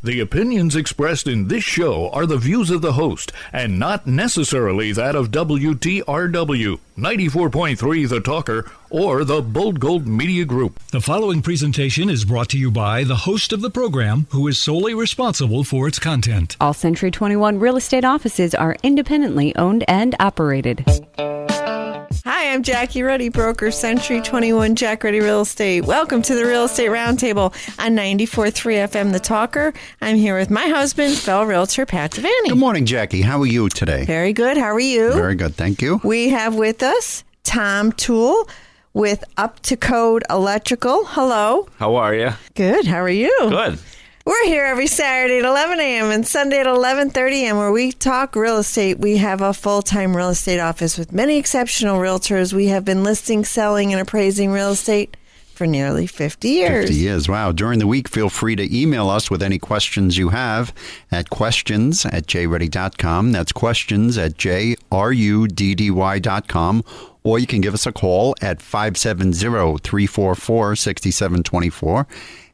The opinions expressed in this show are the views of the host and not necessarily that of WTRW, 94.3 The Talker, or the Bold Gold Media Group. The following presentation is brought to you by the host of the program, who is solely responsible for its content. All Century 21 real estate offices are independently owned and operated. Hi, I'm Jackie Ruddy, broker, Century 21 Jack Ruddy Real Estate. Welcome to the Real Estate Roundtable on 94.3 FM The Talker. I'm here with my husband, fellow realtor, Pat Devaney. Good morning, Jackie. How are you today? Very good. How are you? Very good, thank you. We have with us Tom Toole with Up to Code Electrical. Hello. How are you? Good. How are you? Good. We're here every Saturday at 11 a.m. and Sunday at 11:30 a.m. where we talk real estate. We have a full-time real estate office with many exceptional realtors. We have been listing, selling, and appraising real estate for nearly 50 years. 50 years, wow. During the week, feel free to email us with any questions you have at questions@jruddy.com. That's questions@jruddy.com. Or you can give us a call at 570-344-6724.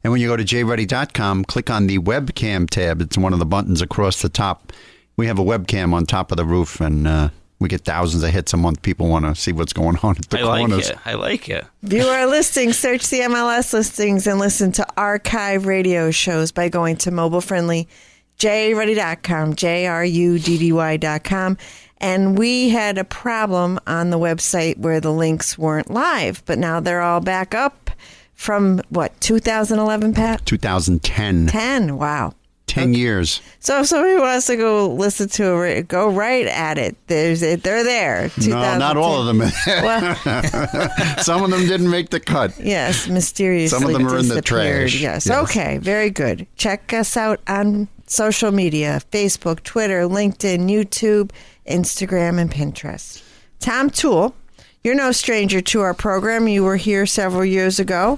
And when you go to jruddy.com, click on the webcam tab. It's one of the buttons across the top. We have a webcam on top of the roof, and we get thousands of hits a month. People want to see what's going on at the corners. I like it. View our listings, search the MLS listings, and listen to archive radio shows by going to mobile-friendly jruddy.com, jruddy.com. And we had a problem on the website where the links weren't live, but now they're all back up from, 2011, Pat? 2010. 10, wow. 10 years. So if somebody wants to go listen to it, go right at it. They're there. No, not all of them. Well, some of them didn't make the cut. yes, mysteriously Some of them are in the disappeared. trash. Yes. Yes. Okay, very good. Check us out on social media, Facebook, Twitter, LinkedIn, YouTube, Instagram, and Pinterest. Tom Toole, you're no stranger to our program. You were here several years ago.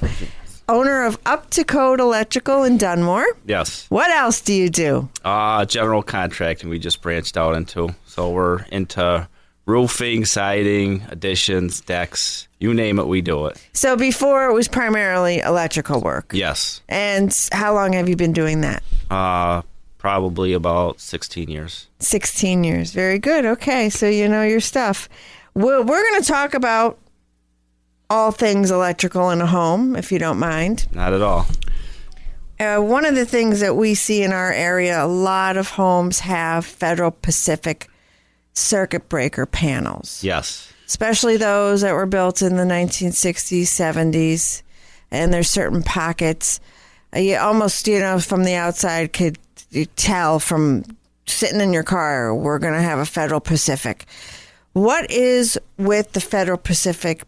Owner of Up to Code Electrical in Dunmore. Yes. What else do you do? General contracting we just branched out into. So we're into roofing, siding, additions, decks, you name it, we do it. So before it was primarily electrical work. Yes. And how long have you been doing that? Probably about 16 years. 16 years. Very good. Okay, so you know your stuff. We're going to talk about all things electrical in a home, if you don't mind. Not at all. One of the things that we see in our area, a lot of homes have Federal Pacific circuit breaker panels. Yes. Especially those that were built in the 1960s, 70s, and there's certain pockets. You almost, from the outside could tell from sitting in your car, we're going to have a Federal Pacific. What is with the Federal Pacific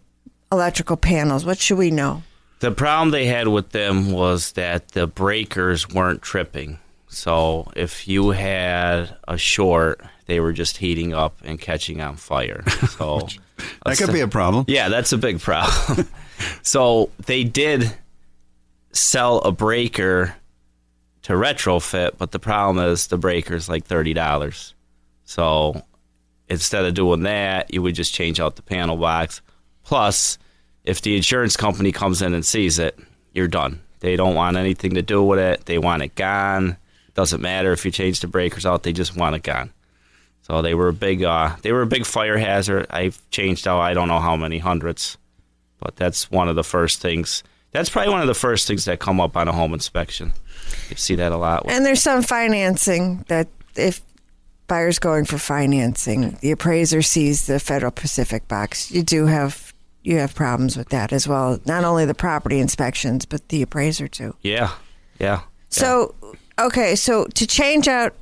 electrical panels? What should we know? The problem they had with them was that the breakers weren't tripping. So if you had a short, they were just heating up and catching on fire. So that could be a problem. Yeah, that's a big problem. So they did sell a breaker to retrofit, but the problem is the breaker's like $30. So instead of doing that, you would just change out the panel box. Plus, if the insurance company comes in and sees it, you're done. They don't want anything to do with it. They want it gone. Doesn't matter if you change the breakers out. They just want it gone. So they were a big fire hazard. I've changed out I don't know how many hundreds, but that's one of the first things. That's probably one of the first things that come up on a home inspection. You see that a lot. And there's some financing that if buyers going for financing, the appraiser sees the Federal Pacific box. You have problems with that as well. Not only the property inspections, but the appraiser too. Yeah. So, okay, so to change out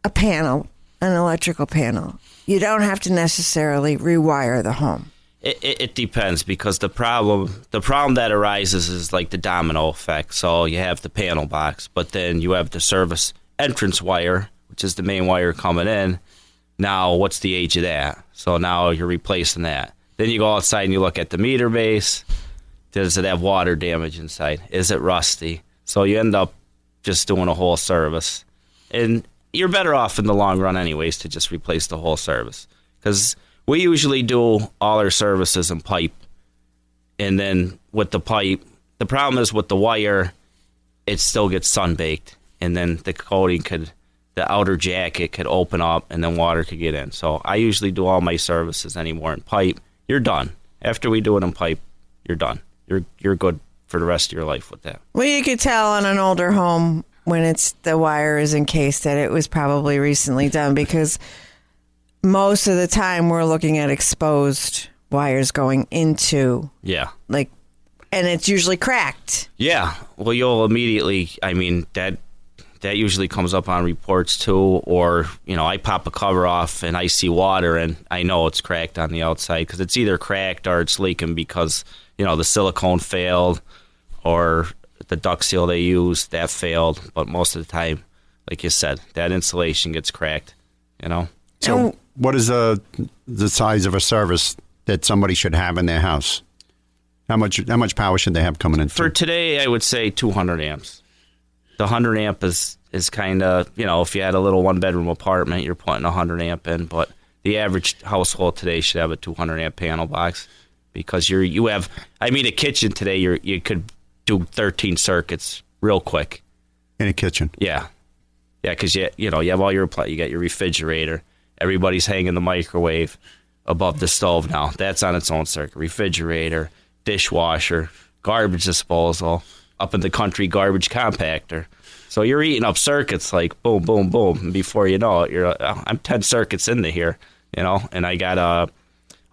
a panel, an electrical panel, you don't have to necessarily rewire the home. It depends, because the problem that arises is like the domino effect. So you have the panel box, but then you have the service entrance wire, which is the main wire coming in. Now, what's the age of that? So now you're replacing that. Then you go outside and you look at the meter base. Does it have water damage inside? Is it rusty? So you end up just doing a whole service. And you're better off in the long run anyways to just replace the whole service. Because we usually do all our services in pipe. And then with the pipe, the problem is with the wire, it still gets sun-baked. and then the outer jacket could open up, and then water could get in. So I usually do all my services anymore in pipe. You're done. After we do it in pipe, you're done. You're good for the rest of your life with that. Well, you could tell on an older home when the wire is encased that it was probably recently done, because most of the time we're looking at exposed wires going into, and it's usually cracked. Yeah. Well, you'll immediately, that usually comes up on reports too, or, I pop a cover off and I see water and I know it's cracked on the outside, because it's either cracked or it's leaking because, the silicone failed or the duct seal they used, that failed. But most of the time, like you said, that insulation gets cracked, So what is the size of a service that somebody should have in their house? How much power should they have coming in? For today, I would say 200 amps. The 100 amp is kind of, if you had a little one-bedroom apartment, you're putting 100 amp in. But the average household today should have a 200 amp panel box, because you have, a kitchen today, you could do 13 circuits real quick. In a kitchen? Yeah. Yeah, because you have all you got your refrigerator. Everybody's hanging the microwave above the stove now. That's on its own circuit. Refrigerator, dishwasher, garbage disposal, up in the country, garbage compactor. So you're eating up circuits like boom, boom, boom. And before you know it, I'm 10 circuits into here, and I got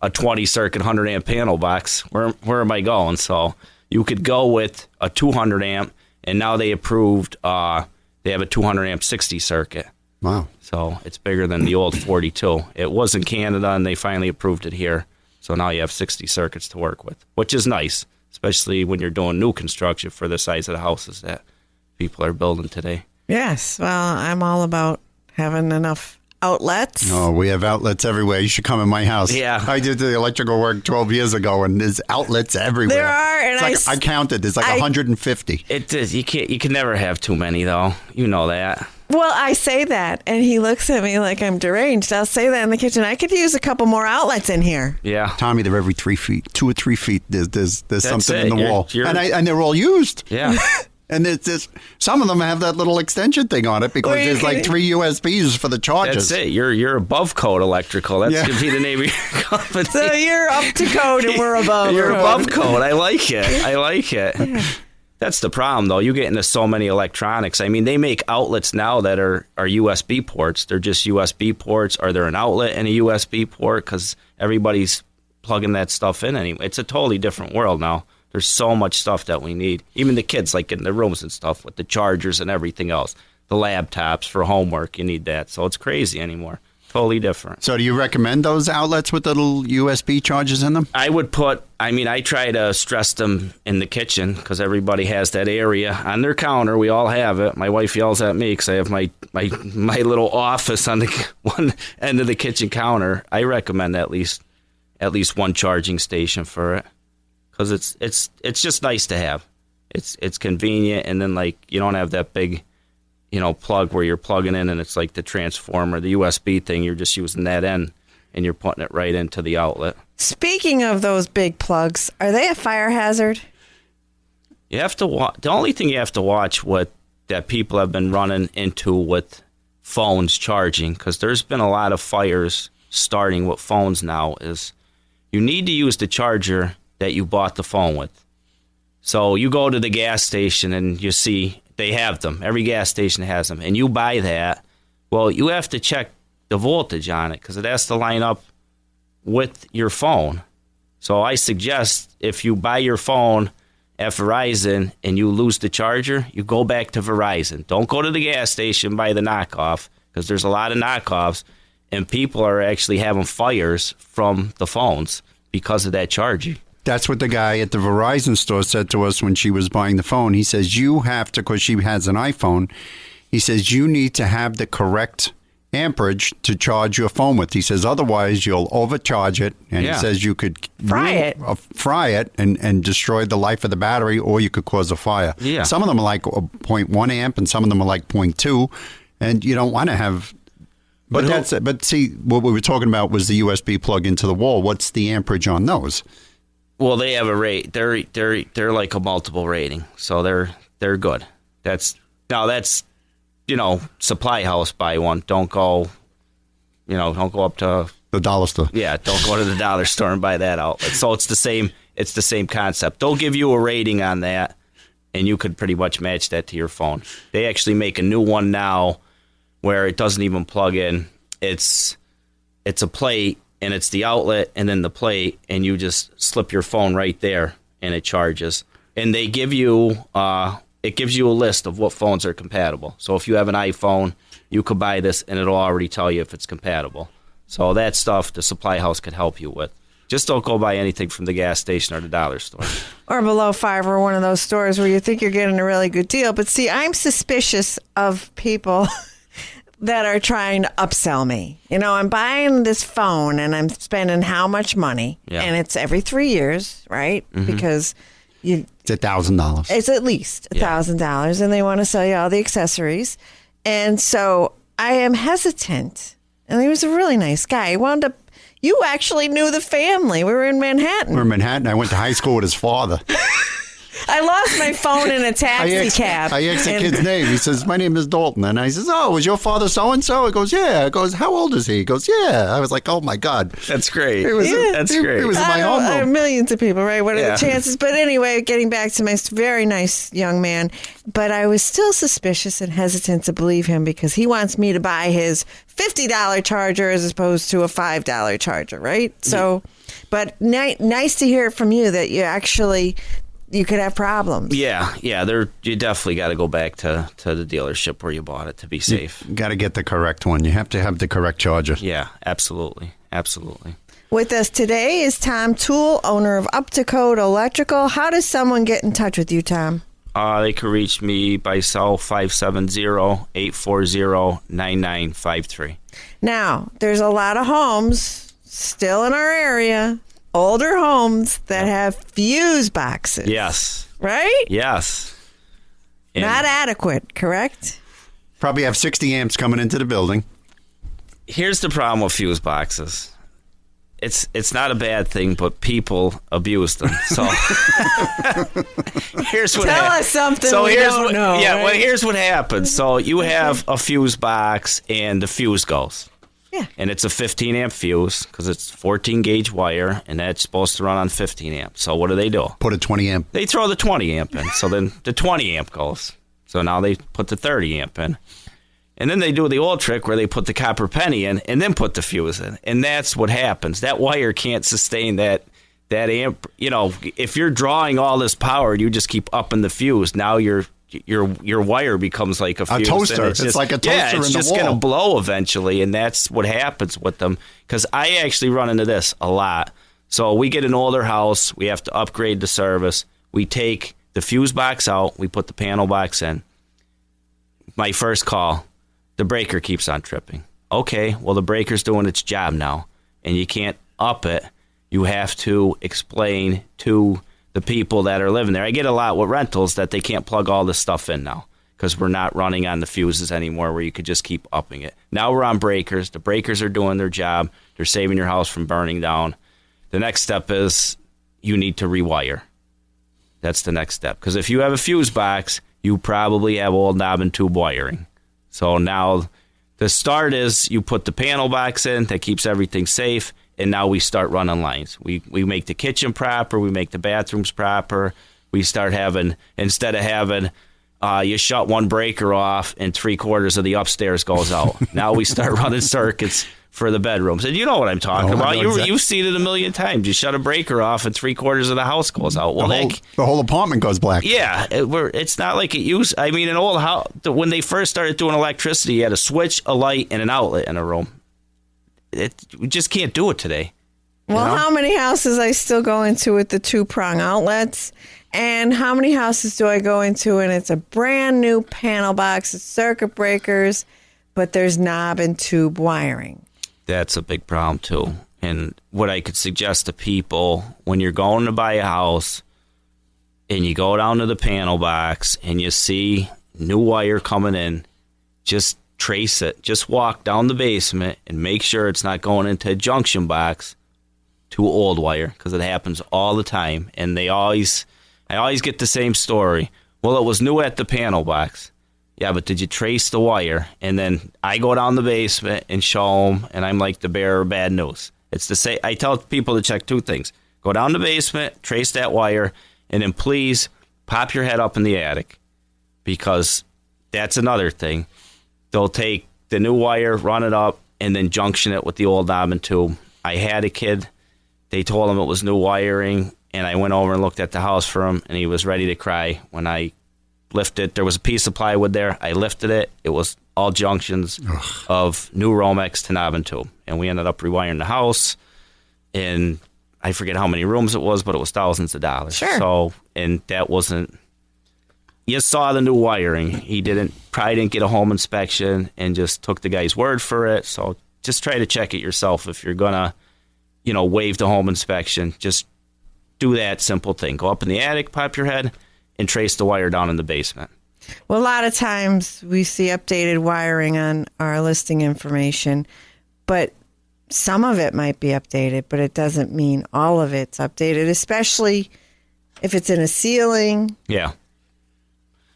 a 20 circuit 100 amp panel box. Where am I going? So you could go with a 200 amp, and now they approved, they have a 200 amp 60 circuit. Wow. So it's bigger than the old 42. It was in Canada, and they finally approved it here. So now you have 60 circuits to work with, which is nice, especially when you're doing new construction for the size of the houses that people are building today. Yes. Well, I'm all about having enough outlets. Oh, we have outlets everywhere. You should come in my house. Yeah. I did the electrical work 12 years ago, and there's outlets everywhere. There are, and I counted. There's 150. It is. You can never have too many, though. You know that. Well, I say that, and he looks at me like I'm deranged. I'll say that in the kitchen. I could use a couple more outlets in here. Yeah. Tommy, they're every 3 feet, 2 or 3 feet. There's something in the wall, and they're all used. Yeah. And there's some of them have that little extension thing on it, because there's like 3 USBs for the chargers. That's it. You're above code electrical. That's going to be the name of your company. So you're up to code and we're above. You're above code. I like it. Yeah. That's the problem, though. You get into so many electronics. They make outlets now that are USB ports. They're just USB ports, or they're an outlet and a USB port, because everybody's plugging that stuff in anyway. It's a totally different world now. There's so much stuff that we need. Even the kids, like in the rooms and stuff, with the chargers and everything else. The laptops for homework, you need that. So it's crazy anymore. Totally different. So do you recommend those outlets with the little USB chargers in them? I would I try to stress them in the kitchen, because everybody has that area on their counter. We all have it. My wife yells at me because I have my little office on the one end of the kitchen counter. I recommend at least one charging station for it, because it's just nice to have. It's convenient, and then you don't have that big plug where you're plugging in and it's like the transformer, the USB thing. You're just using that end and you're putting it right into the outlet. Speaking of those big plugs, are they a fire hazard? You have to the only thing you have to watch that people have been running into with phones charging, because there's been a lot of fires starting with phones now, is you need to use the charger that you bought the phone with. So you go to the gas station and you see they have them. Every gas station has them. And you buy that. Well, you have to check the voltage on it, because it has to line up with your phone. So I suggest, if you buy your phone at Verizon and you lose the charger, you go back to Verizon. Don't go to the gas station, buy the knockoff, because there's a lot of knockoffs, and people are actually having fires from the phones because of that charging. That's what the guy at the Verizon store said to us when she was buying the phone. He says, you have to, because she has an iPhone, he says, you need to have the correct amperage to charge your phone with. He says, otherwise you'll overcharge it. And he says you could fry it and destroy the life of the battery, or you could cause a fire. Yeah. Some of them are like 0.1 amp and some of them are like 0.2. And you don't want to have... But see, what we were talking about was the USB plug into the wall. What's the amperage on those? Well, they have a rate. They're like a multiple rating, so they're good. That's supply house, buy one. Don't go up to The dollar store. Yeah, don't go to the dollar store and buy that outlet. So it's the same concept. They'll give you a rating on that, and you could pretty much match that to your phone. They actually make a new one now where it doesn't even plug in. It's a plate, and it's the outlet and then the plate, and you just slip your phone right there, and it charges. And they give you it gives you a list of what phones are compatible. So if you have an iPhone, you could buy this, and it'll already tell you if it's compatible. So that stuff the supply house could help you with. Just don't go buy anything from the gas station or the dollar store. Or Below Five or one of those stores where you think you're getting a really good deal. But see, I'm suspicious of people that are trying to upsell me. I'm buying this phone and I'm spending how much money? Yeah. And it's every 3 years, right? Mm-hmm. Because It's $1,000. it's at least $1,000 and they want to sell you all the accessories. And so I am hesitant. And he was a really nice guy. He wound up, you actually knew the family. We were in Manhattan. We're in Manhattan. I went to high school with his father. I lost my phone in a taxi cab. I asked the And- kid's name. He says, my name is Dalton. And I says, oh, was your father so-and-so? He goes, yeah. I goes, how old is he? He goes, yeah. I was like, oh, my God. That's great. It was, That's great. It was in my I have homeroom. millions of people, right? What are Yeah. the chances? But anyway, getting back to my very nice young man, but I was still suspicious and hesitant to believe him because he wants me to buy his $50 charger as opposed to a $5 charger, right? So, but nice to hear from you that you could have problems. Yeah. You definitely got to go back to the dealership where you bought it to be safe. Got to get the correct one. You have to have the correct charger. Yeah, absolutely. With us today is Tom Toole, owner of Up to Code Electrical. How does someone get in touch with you, Tom? They can reach me by cell 570-840-9953. Now, there's a lot of homes still in our area, older homes that have fuse boxes. Yes. Right? Yes. And Not adequate, correct? Probably have 60 amps coming into the building. here's the problem with fuse boxes. It's not a bad thing, but people abuse them. So here's what Tell us something so we here's don't what, know. Yeah, right? well, here's what happens. So you have a fuse box, and the fuse goes. Yeah. And it's a 15 amp fuse because it's 14 gauge wire, and that's supposed to run on 15 amps. So what do? Put a 20 amp. They throw the 20 amp in. So then the 20 amp goes. So now they put the 30 amp in. And then they do the old trick where they put the copper penny in and then put the fuse in. And that's what happens. That wire can't sustain that amp. You know, if you're drawing all this power and you just keep upping the fuse, now your wire becomes like a fuse. toaster. And It's like a toaster yeah, it's in the just wall. going to blow eventually. And that's what happens with them. Because I actually run into this a lot. So we get an older house. We have to upgrade the service. We take the fuse box out. We put the panel box in. My first call. The breaker keeps on tripping. Okay, well, the breaker's doing its job now, and you can't up it. You have to explain to the people that are living there. I get a lot with rentals that they can't plug all this stuff in now because we're not running on the fuses anymore where you could just keep upping it. Now we're on breakers. The breakers are doing their job. They're saving your house from burning down. The next step is you need to rewire. That's the next step. Because if you have a fuse box, you probably have old knob and tube wiring. So now the start is you put the panel box in that keeps everything safe, and now we start running lines. We make the kitchen proper, we make the bathrooms proper. We start having, instead of having you shut one breaker off and 3/4 of the upstairs goes out. Now we start running circuits for the bedrooms. And you know what I'm talking Oh, I about. know exactly. You've seen it a million times. You shut a breaker off and 3/4 of the house goes out. Well, The whole apartment goes black. yeah, it's not like it used. I mean, an old house, when they first started doing electricity, you had a switch, a light, and an outlet in a room. We just can't do it today. Well, know? how many houses I still go into with the 2-prong outlets? And how many houses do I go into and it's a brand new panel box, it's circuit breakers, but there's knob and tube wiring? That's a big problem, too. And what I could suggest to people, when you're going to buy a house and you go down to the panel box and you see new wire coming in, just trace it. Just walk down the basement and make sure it's not going into a junction box to old wire, because it happens all the time. And I always get the same story. Well, it was new at the panel box. Yeah, but did you trace the wire? And then I go down the basement and show them, and I'm like the bearer of bad news. It's the same. I tell people to check two things. Go down the basement, trace that wire, and then please pop your head up in the attic, because that's another thing. They'll take the new wire, run it up, and then junction it with the old knob and tube. I had a kid. They told him it was new wiring, and I went over and looked at the house for him, and he was ready to cry when I lifted. There was a piece of plywood there. I lifted it. It was all junctions of new Romex to knob and tube, and we ended up rewiring the house. And I forget how many rooms it was, but it was thousands of dollars. Sure. So, and that wasn't. You saw the new wiring. He probably didn't get a home inspection and just took the guy's word for it. So just try to check it yourself if you're gonna, waive the home inspection. Just do that simple thing. Go up in the attic, pop your head, and trace the wire down in the basement. Well, a lot of times we see updated wiring on our listing information, but some of it might be updated, but it doesn't mean all of it's updated, especially if it's in a ceiling. Yeah.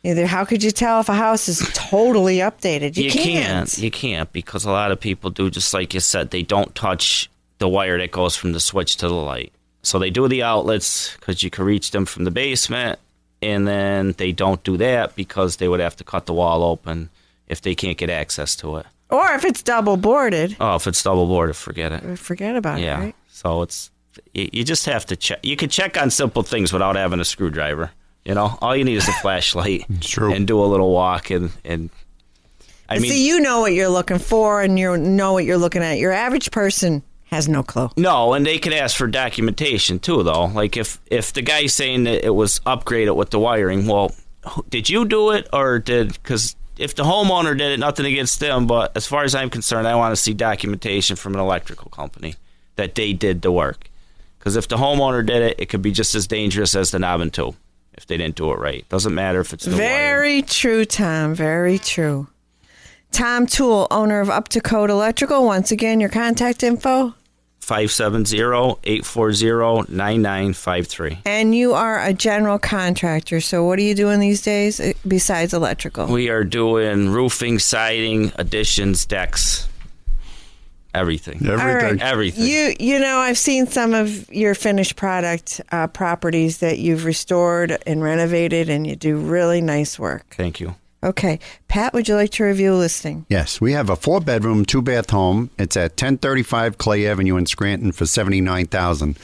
Either how could you tell if a house is totally updated? You can't. You can't, because a lot of people do, just like you said, they don't touch the wire that goes from the switch to the light. So they do the outlets because you can reach them from the basement, and then they don't do that because they would have to cut the wall open if they can't get access to it. Or if it's double boarded. Oh, if it's double boarded, forget it. Forget about it, right? So you just have to check. You can check on simple things without having a screwdriver. All you need is a flashlight. True. And do a little walk. And I mean, see, you know what you're looking for, and you know what you're looking at. Your average person has no clue. No, and they could ask for documentation too, though. Like if the guy's saying that it was upgraded with the wiring, well, did you do it or because if the homeowner did it, nothing against them, but as far as I'm concerned, I want to see documentation from an electrical company that they did the work. Because if the homeowner did it, it could be just as dangerous as the knob and tube if they didn't do it right. Doesn't matter if it's the Very true, Tom. Very true. Tom Toole, owner of Up to Code Electrical. Once again, your contact info? 570-840-9953. And you are a general contractor, so what are you doing these days besides electrical? We are doing roofing, siding, additions, decks, everything. All right. Everything. I've seen some of your finished product properties that you've restored and renovated, and you do really nice work. Thank you. Okay. Pat, would you like to review a listing? Yes, we have a 4-bedroom, 2-bath home. It's at 1035 Clay Avenue in Scranton for $79,000.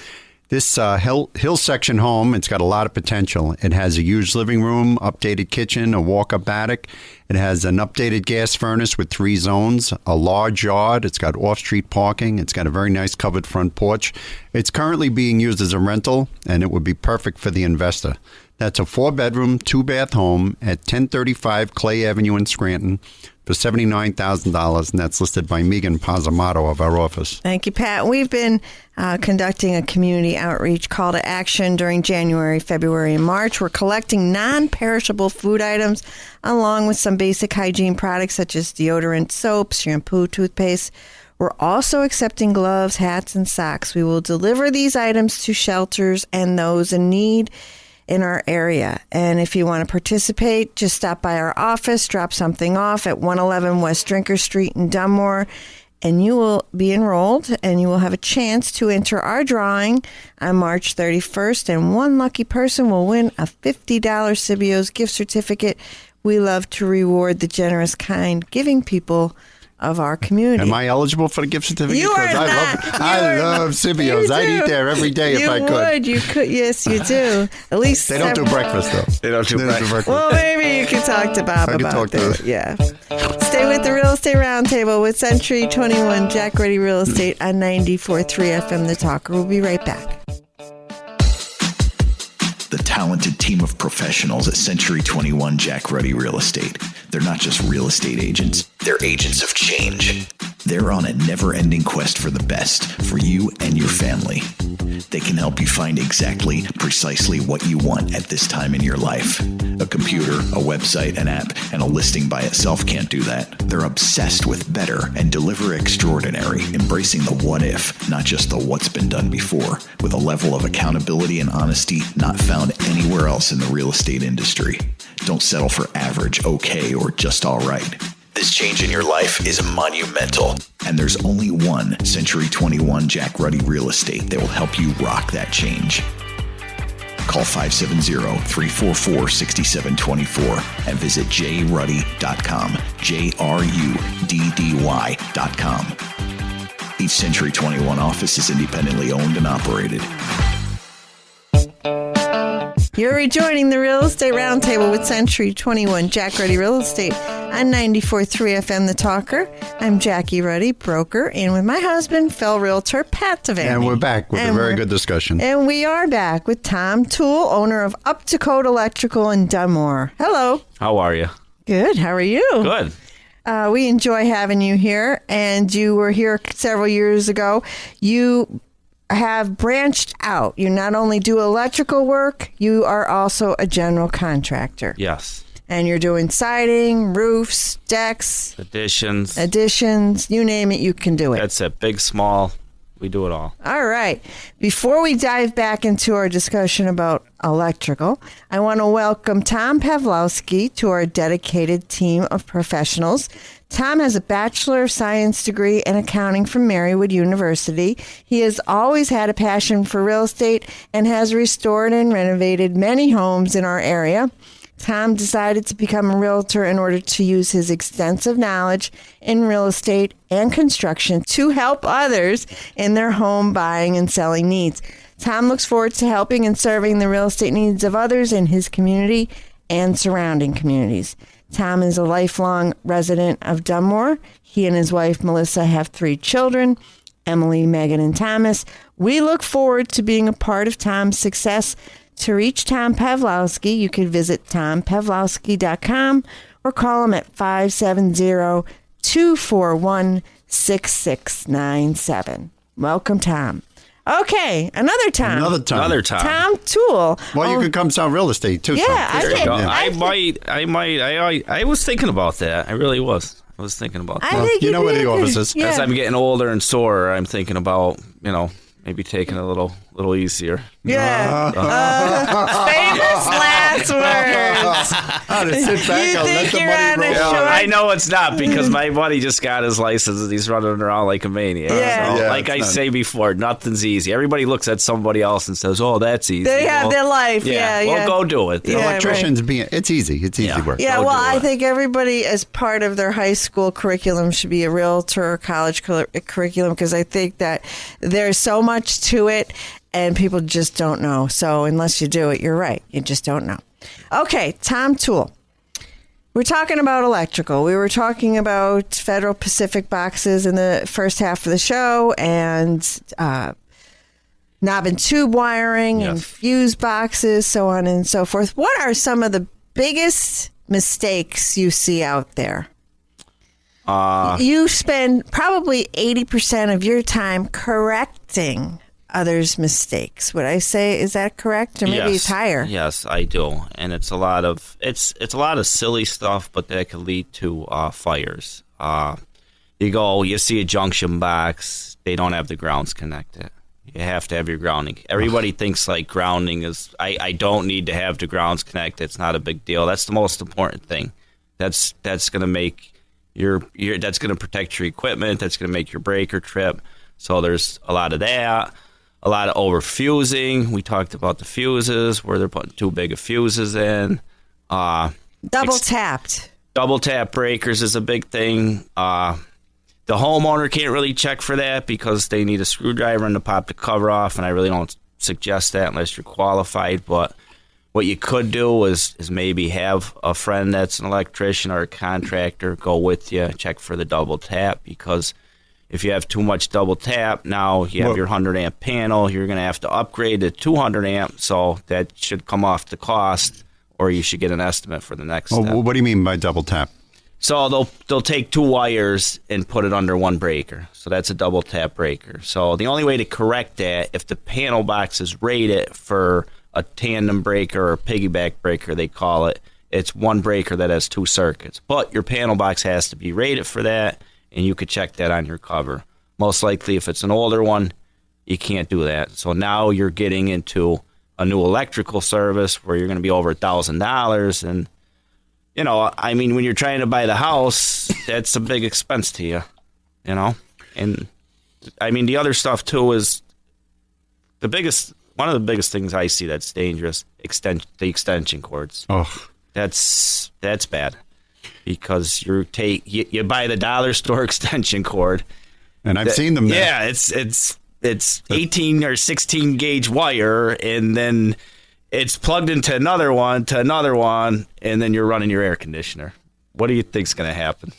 This hill section home, it's got a lot of potential. It has a huge living room, updated kitchen, a walk-up attic. It has an updated gas furnace with 3 zones, a large yard. It's got off-street parking. It's got a very nice covered front porch. It's currently being used as a rental, and it would be perfect for the investor. That's a 4-bedroom, 2-bath home at 1035 Clay Avenue in Scranton for $79,000, and that's listed by Megan Pozamato of our office. Thank you, Pat. We've been conducting a community outreach call to action during January, February, and March. We're collecting non-perishable food items along with some basic hygiene products such as deodorant, soaps, shampoo, toothpaste. We're also accepting gloves, hats, and socks. We will deliver these items to shelters and those in need in our area. And if you want to participate, just stop by our office, drop something off at 111 West Drinker Street in Dunmore, and you will be enrolled and you will have a chance to enter our drawing on March 31st, and one lucky person will win a $50 Sibio's gift certificate. We love to reward the generous, kind, giving people of our community. Am I eligible for the gift certificate? You are not. I love Sibio's. I'd eat there every day if I could. You could. Yes, you do. At least they don't do breakfast, though. They don't do breakfast. Well, maybe you can talk to Bob about that. Yeah. Stay with the Real Estate Roundtable with Century 21 Jack Ready Real Estate on 94.3 FM The Talker. We'll be right back. The talented team of professionals at Century 21 Jack Ready Real Estate. They're not just real estate agents, they're agents of change. They're on a never-ending quest for the best for you and your family. They can help you find precisely what you want at this time in your life. A computer, a website, an app, and a listing by itself can't do that. They're obsessed with better and deliver extraordinary, embracing the what if, not just the what's been done before, with a level of accountability and honesty not found anywhere else in the real estate industry. Don't settle for average, okay, or just all right. This change in your life is monumental, and there's only one Century 21 Jack Ruddy Real Estate that will help you rock that change. Call 570-344-6724 and visit jruddy.com, JRUDDY.com. Each Century 21 office is independently owned and operated. You're rejoining the Real Estate Roundtable with Century 21 Jack Ruddy Real Estate on 94.3 FM The Talker. I'm Jackie Ruddy, broker, and with my husband, fellow realtor, Pat Devaney. And we're back with a very good discussion. And we are back with Tom Toole, owner of Up to Code Electrical in Dunmore. Hello. How are you? Good. How are you? Good. We enjoy having you here, and you were here several years ago. You have branched out. You not only do electrical work, you are also a general contractor. Yes. And you're doing siding, roofs, decks, Additions. you name it, you can do it. That's it. Big, small. We do it all. All right. Before we dive back into our discussion about electrical, I want to welcome Tom Pawlowski to our dedicated team of professionals. Tom has a Bachelor of Science degree in accounting from Marywood University. He has always had a passion for real estate and has restored and renovated many homes in our area. Tom decided to become a realtor in order to use his extensive knowledge in real estate and construction to help others in their home buying and selling needs. Tom looks forward to helping and serving the real estate needs of others in his community and surrounding communities. Tom is a lifelong resident of Dunmore. He and his wife, Melissa, have 3 children, Emily, Megan, and Thomas. We look forward to being a part of Tom's success. To reach Tom Pawlowski, you can visit tompawlowski.com or call him at 570-241-6697. Welcome, Tom. Okay, another Tom. Tom Toole. Well, you could come sell real estate too. Yeah, Tom. I did. I might. I was thinking about that. I really was. I was thinking about that. I think you know where the office is. Yeah. As I'm getting older and sorer, I'm thinking about, maybe taking it a little easier. Yeah. Famous last words. To sit back You and let think the you're money on a roll. short- I know it's not, because my buddy just got his license and he's running around like a maniac. Yeah. So, Yeah, like it's I not- say before, nothing's easy. Everybody looks at somebody else and says, "Oh, that's easy." They have their life. Yeah. Well, go do it. Yeah. Electricians, it's easy. It's easy work. Yeah, Go well, do I it. think everybody, as part of their high school curriculum, should be a realtor or college curriculum, because I think that there's so much to it and people just don't know. So unless you do it, you're right. You just don't know. Okay, Tom Toole. We're talking about electrical. We were talking about Federal Pacific boxes in the first half of the show, and knob and tube wiring, and Yes. fuse boxes, so on and so forth. What are some of the biggest mistakes you see out there? You spend probably 80% of your time correcting others' mistakes. Would I say, is that correct? Or maybe it's higher. Yes, I do, and it's a lot of silly stuff, but that could lead to fires. You see a junction box, they don't have the grounds connected. You have to have your grounding. Everybody thinks like grounding is. I don't need to have the grounds connected. It's not a big deal. That's the most important thing. That's going to make that's going to protect your equipment. That's going to make your breaker trip. So there's a lot of that. A lot of over-fusing. We talked about the fuses, where they're putting too big of fuses in. Double tapped. Double tap breakers is a big thing. The homeowner can't really check for that because they need a screwdriver and to pop the cover off, and I really don't suggest that unless you're qualified. But what you could do is maybe have a friend that's an electrician or a contractor go with you, check for the double tap, because if you have too much double tap, now you have your 100 amp panel, you're going to have to upgrade to 200 amp, so that should come off the cost, or you should get an estimate for the next step. What do you mean by double tap? So they'll take 2 wires and put it under 1 breaker. So that's a double tap breaker. So the only way to correct that, if the panel box is rated for a tandem breaker or piggyback breaker, they call it, it's 1 breaker that has 2 circuits. But your panel box has to be rated for that, and you could check that on your cover. Most likely, if it's an older one, you can't do that. So now you're getting into a new electrical service where you're going to be over $1,000, and you know, I mean, when you're trying to buy the house, that's a big expense to you, you know? And I mean, the other stuff too is one of the biggest things I see that's dangerous, the extension cords. Oh, That's bad because you buy the dollar store extension cord. and I've seen them there. Yeah, it's 18 or 16 gauge wire, and then it's plugged into another one, and then you're running your air conditioner. What do you think's going to happen?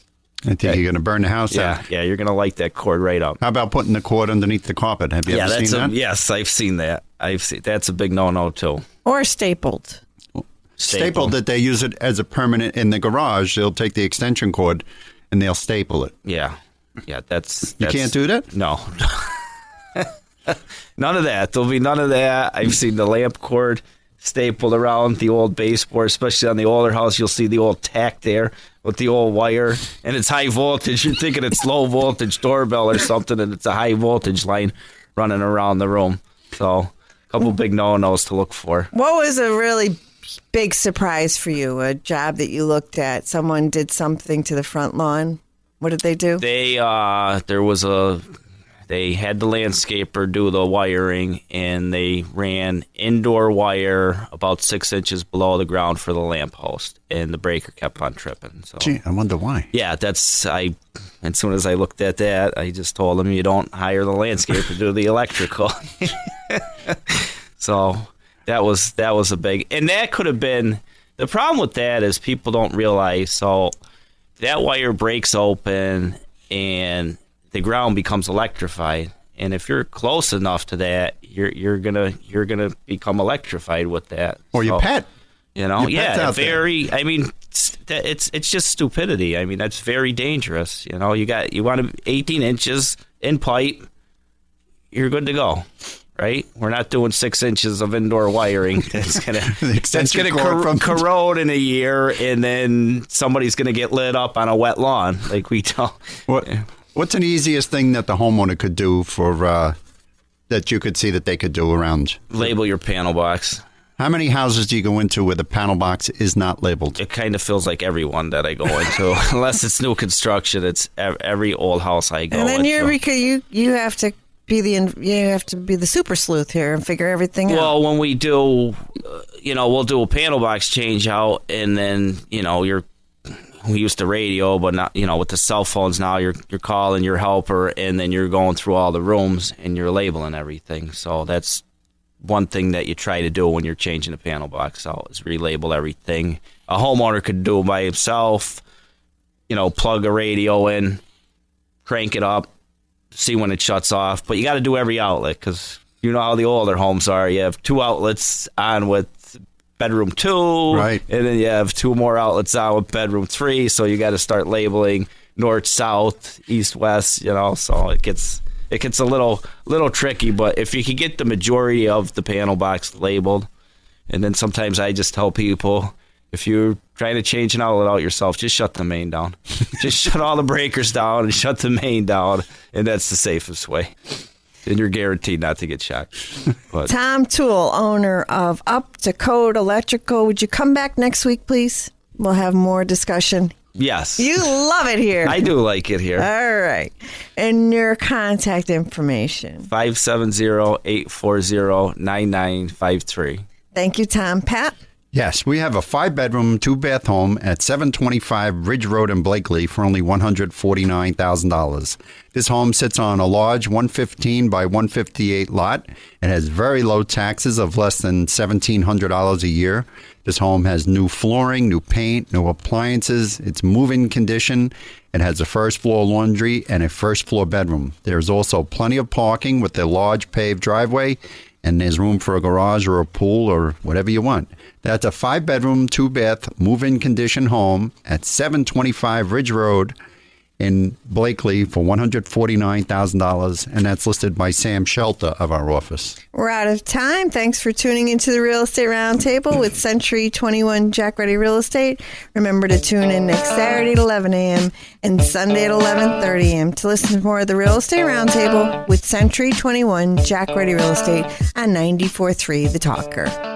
I think you're going to burn the house out. Yeah, you're going to light that cord right up. How about putting the cord underneath the carpet? Have you ever seen that? Yes, I've seen that. That's a big no-no too. Or stapled. Stapled that they use it as a permanent in the garage. They'll take the extension cord and they'll staple it. Yeah, that's You can't do that? No. None of that. There'll be none of that. I've seen the lamp cord stapled around the old baseboard, especially on the older house. You'll see the old tack there with the old wire, and it's high voltage. You're thinking it's low voltage doorbell or something, and it's a high voltage line running around the room. So a couple big no-nos to look for. What was a really big surprise for you? A job that you looked at? Someone did something to the front lawn? What did they do? They had the landscaper do the wiring, and they ran indoor wire about 6 inches below the ground for the lamp post, and the breaker kept on tripping. So, Gee, I wonder why. yeah, as soon as I looked at that, I just told them you don't hire the landscaper to do the electrical. So that was a big, and that could have been, the problem with that is people don't realize, so that wire breaks open and the ground becomes electrified, and if you're close enough to that, you're gonna become electrified with that. Or your pet. You know, Your pet's out there. I mean, it's just stupidity. I mean, that's very dangerous. You know, you want 18 inches in pipe, you're good to go. Right? We're not doing 6 inches of indoor wiring. That's gonna corrode in a year, and then somebody's gonna get lit up on a wet lawn, like we tell. What's an easiest thing that the homeowner could do for that you could see that they could do around? Label your panel box. How many houses do you go into where the panel box is not labeled? It kind of feels like every one that I go into, unless it's new construction. It's every old house I go into. And then you have to be the super sleuth here and figure everything out. Well, when we do, we'll do a panel box change out, and then we used to radio, but not, with the cell phones now, you're calling your helper, and then you're going through all the rooms and you're labeling everything. So that's one thing that you try to do when you're changing the panel box out, is relabel everything. A homeowner could do it by himself, plug a radio in, crank it up, see when it shuts off. But you got to do every outlet, because you know how the older homes are. You have 2 outlets on with bedroom 2, right, and then you have 2 more outlets on with bedroom 3. So you got to start labeling north, south, east, west. So it gets a little tricky. But if you can get the majority of the panel box labeled, and then sometimes I just tell people, if you're trying to change an outlet out yourself, just shut the main down. Just shut all the breakers down and shut the main down, and that's the safest way. And you're guaranteed not to get shocked. But Tom Toole, owner of Up to Code Electrical. Would you come back next week, please? We'll have more discussion. yes. You love it here. I do like it here. All right. And your contact information. 570-840-9953. Thank you, Tom. Pat? Yes, we have a 5-bedroom, 2-bath home at 725 Ridge Road in Blakely for only $149,000. This home sits on a large 115 by 158 lot. It has very low taxes of less than $1,700 a year. This home has new flooring, new paint, new appliances. It's move-in condition. It has a first-floor laundry and a first-floor bedroom. There's also plenty of parking with a large paved driveway, and there's room for a garage or a pool or whatever you want. That's a 5-bedroom, 2-bath, move-in condition home at 725 Ridge Road in Blakely for $149,000, and that's listed by Sam Shelter of our office. We're out of time. Thanks for tuning into the Real Estate Roundtable with Century 21 Jack Ready Real Estate. Remember to tune in next Saturday at 11 a.m. and Sunday at 11:30 a.m. to listen to more of the Real Estate Roundtable with Century 21 Jack Ready Real Estate on 94.3 The Talker.